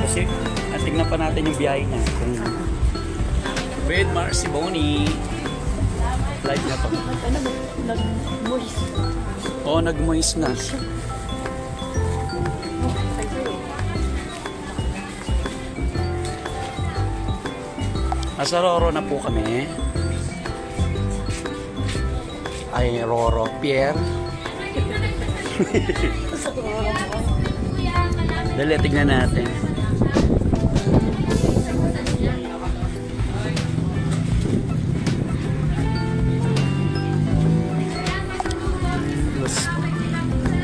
Kasi tignan pa natin yung biyahe niya. With Marcy Bonnie. Live na to. Nag-moist. Oo, nag-moist na. Nasa Roro na po kami. Ay, Roro. Pierre. Dali, tignan natin.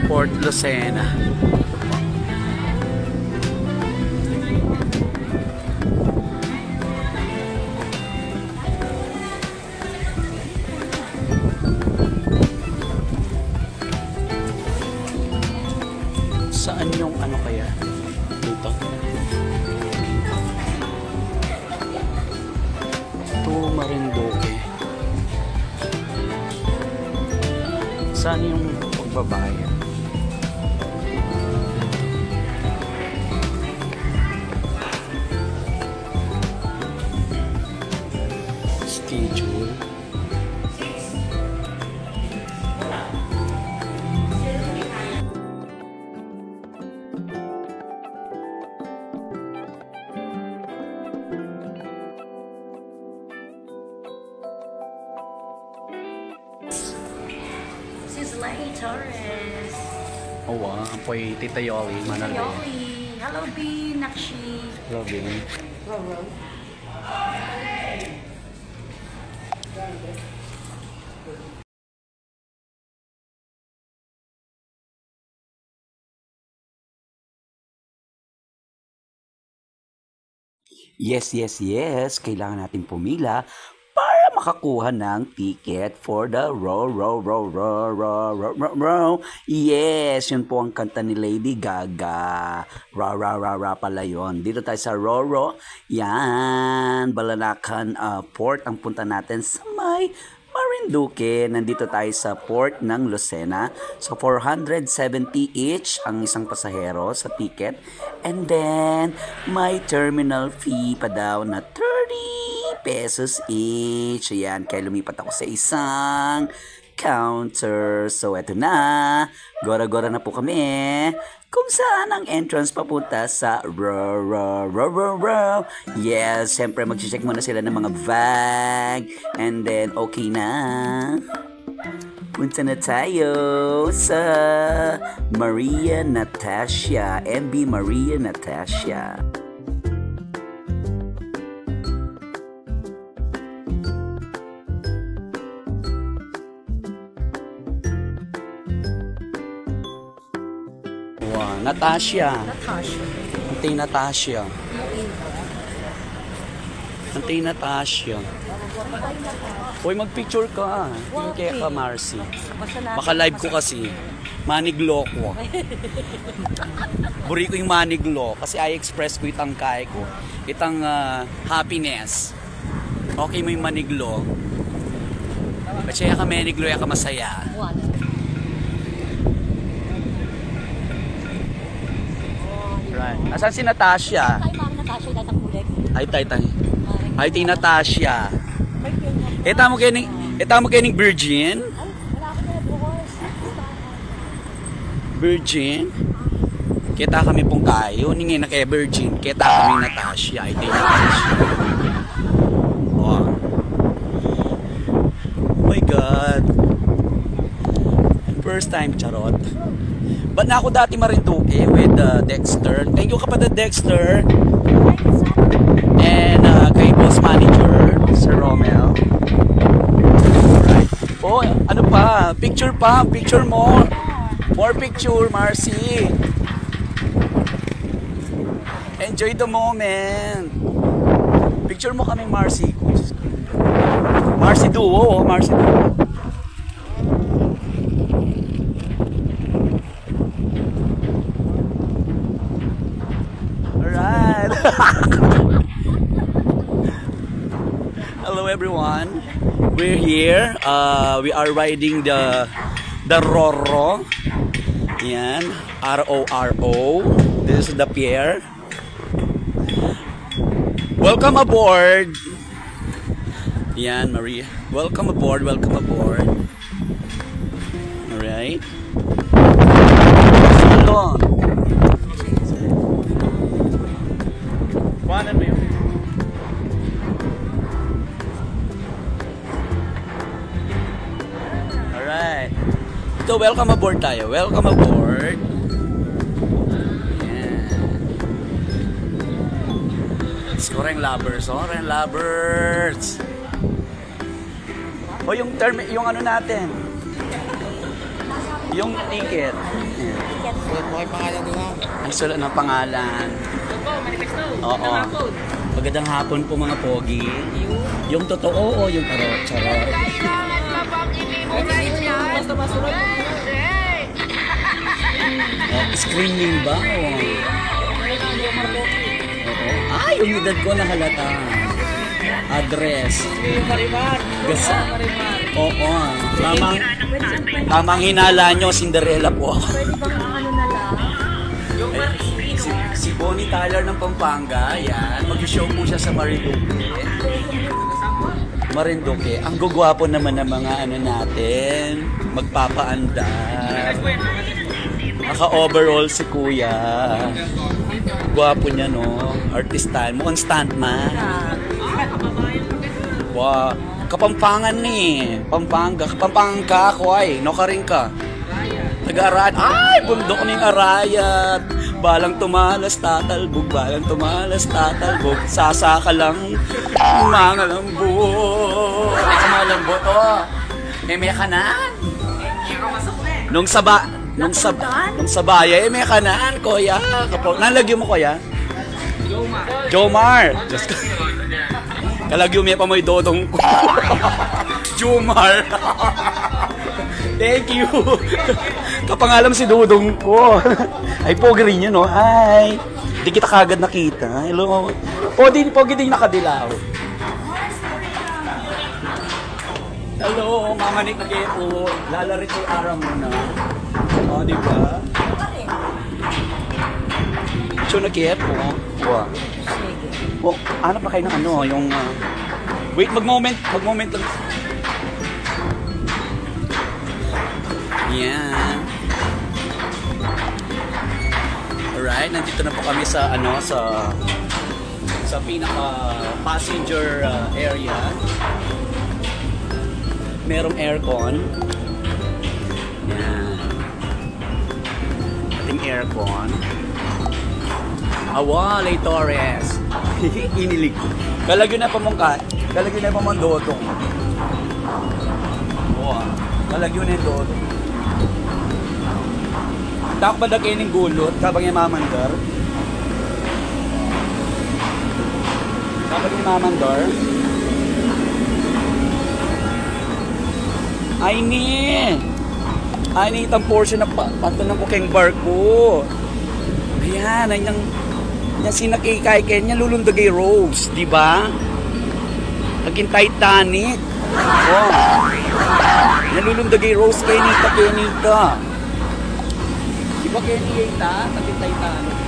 Port Lucena. Saan yung ano kaya? Dito. Ito, Marinduque. Saan yung pagbabayan? Schedule. This is Lady Torres. Oh wow, apoy Tita Yoli, Manalo. Yoli. Hello, B. Nakshi. Hello, Bing. Roro. Yes, yes, yes. Kailangan natin pumila para makakuha ng ticket for the row. Yes, yun po ang kanta ni Lady Gaga. Ra pala yun. Dito tayo sa Roro. Yan, Balanacan Port ang punta natin sa may Marinduque. Nandito tayo sa port ng Lucena. So, 470 each ang isang pasahero sa ticket. And then, may terminal fee pa daw na 30 pesos each. Ayan, kaya lumipat ako sa isang counter. So, eto na. Gora-gora na po kami. Kung saan ang entrance papunta sa Yes, siyempre mag-check muna sila ng mga bag. And then, okay na. Punta na tayo sa Maria Natasha. MB Maria Natasha. Wow, Natasha. Antay Natasha. Antay Natasha. Uy, mag-picture ka. Yung kaya ka, Marcy. Baka live ko kasi. Maniglo ko. Buri ko yung maniglo. Kasi I express ko itang kaya ko. Itang happiness. Okay mo yung maniglo. Kasi ka maniglo, ka masaya. Right. Asan si Natasha? Ay, tay. Ay, ti Natasha. Eta mo kining virgin? Virgin? Kita kami pong kayo. Ningin na kaya virgin. Kita kami Natasha. Ay, ti Natasha. Wow. Oh my God. First time, charot. Ba't na ako dati Marinduque with Dexter. Thank you kapatid Dexter. And kay boss manager, Sir Romel. Alright. Oh, ano pa? Picture pa. Picture mo. More picture, Marcy. Enjoy the moment. Picture mo kami, Marcy. Marcy Duo. Marcy Duo. Hello everyone, we're here. We are riding the Roro. Yan, RORO. This is the pier. Welcome aboard! Yan, Maria. Welcome aboard, welcome aboard. Alright. Hello. Kuhanan mo yun. Alright. So, welcome aboard tayo. Welcome aboard. Soreng lovers, soreng lovers. O yung term, yung ano natin. Yung ticket. May pangalan nila. Ang sulat ng pangalan. Oo. Magandang hapon po mga pogi. Yung totoo o yung charot? Screening ba? Ay, yung edad ko nahalata. Address. Gasa. Oo. Tamang hinala nyo, Cinderella po. Pwede bang ano na lang? Si Bonnie Tyler ng Pampanga, yan. Mag-show po siya sa Marinduque. Marinduque. Ang gugwapo naman ng mga ano natin. Magpapaandar. Naka-overall si Kuya. Gwapo niya, no? Artistan. Mukhang stuntman. Wow. Kapampangan ni. Pampanga. Kapampangan ka ako ay. No ka rin ka. Taga-Arayat. Ay! Bundok ng Arayat. Balang tumalas, tatalbog. Balang tumalas, tatalbog. Sasaka lang. Mga lambot. Ay, kumalambot, oh. May kanan. Nung sabaya, may kanaan, kuya. Nalagyo mo, kuya? Jomar. Just kalagyo mo pa may dodong ko. Jomar. Thank you. Kapangalam si dodong ko. Ay, pogi rin yun, no? Hi. Hindi kita kagad nakita. Hello. Pogi din nakadilaw. Hello, Mama Nick na kayo. Lalarit yung araw mo na. O, di ba? So, nag-iep po. Wow. O, ano pa kayo ng ano, yung... wait, mag-moment lang. Yan. Alright, nandito na po kami sa, ano, sa pinaka-passenger area. Merong aircon. Yan. Ating aircon. Awalay Torres. Inilig. Kalagyo na pamungkat. Kalagyo na pamandotong. Wow. Kalagyo na yung dotong. Takbadag kayo ng gulot kabang yung mamandar. Kabang yung mamandar. Ay ni itang portion na pato ng bukeng barko. Ayan, ay nang sinakikay kanya lulundagay Rose, di ba? Naging Titanic. Oh. Nalulundagay Rose kay Nita. Di ba kay Nita? Naging Titanic.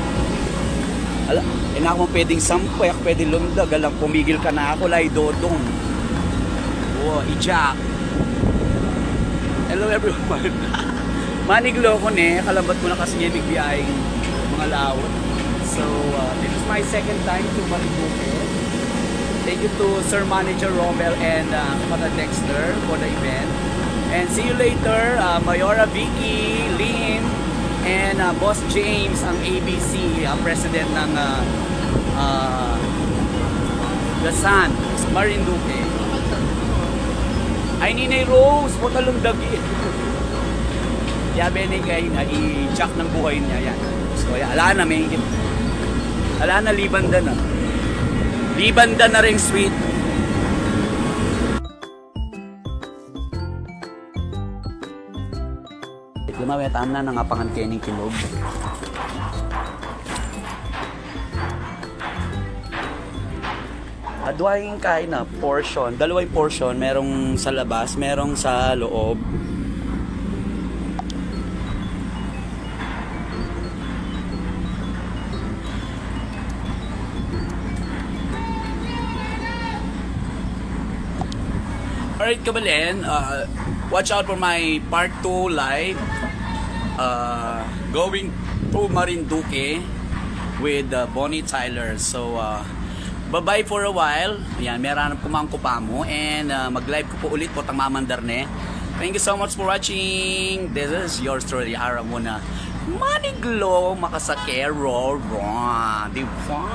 Ala, na ako pwedeng sampay, ako pwedeng lundag. Alam, pumigil ka na ako, lay dodong. Oh, ijak. Hello everyone. Maniglo ko ne, kalabat ko na kasi niya bigbiyaing mga lawot. So, this is my second time to Marinduque. Thank you to Sir Manager Rommel and Kapatid Dexter for the event. And see you later, Mayora Vicky, Lynn, and Boss James, ang ABC, president ng The Sun, Marinduque. Ay, Ninay Rose, putalong dagi. Yabe ni kayo nga, i-jack ng buhay niya. Yan. So, ala na, libanda na. Libanda na rin, sweet. Lumawetaan na, nangapangan kayo ng kilog. Adwaing kain na portion, dalawang portion, merong sa labas, merong sa loob. Alright, Kabalen, watch out for my part 2 live. Going to Marinduque with Bonnie Tyler. So, bye-bye for a while. Ayan, meron kumangko pa mo. And mag-live ko po ulit po tang mamandarne. Thank you so much for watching. This is your story. Ara mo na. Maniglo, makasakero. Di ba?